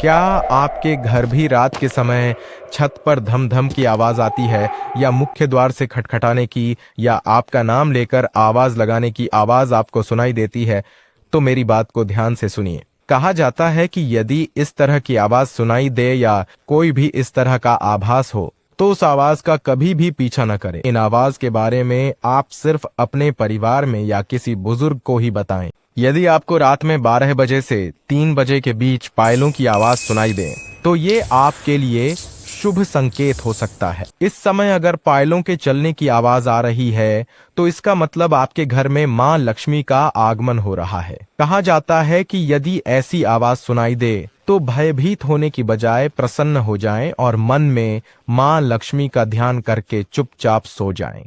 क्या आपके घर भी रात के समय छत पर धम धम की आवाज आती है, या मुख्य द्वार से खटखटाने की, या आपका नाम लेकर आवाज लगाने की आवाज आपको सुनाई देती है? तो मेरी बात को ध्यान से सुनिए। कहा जाता है कि यदि इस तरह की आवाज सुनाई दे या कोई भी इस तरह का आभास हो, तो उस आवाज का कभी भी पीछा न करें। इन आवाज के बारे में आप सिर्फ अपने परिवार में या किसी बुजुर्ग को ही बताएं। यदि आपको रात में 12 बजे से 3 बजे के बीच पायलों की आवाज सुनाई दे, तो ये आपके लिए शुभ संकेत हो सकता है। इस समय अगर पायलों के चलने की आवाज आ रही है, तो इसका मतलब आपके घर में मां लक्ष्मी का आगमन हो रहा है। कहा जाता है कि यदि ऐसी आवाज सुनाई दे, तो भयभीत होने की बजाय प्रसन्न हो जाएं और मन में मां लक्ष्मी का ध्यान करके चुपचाप सो जाएं।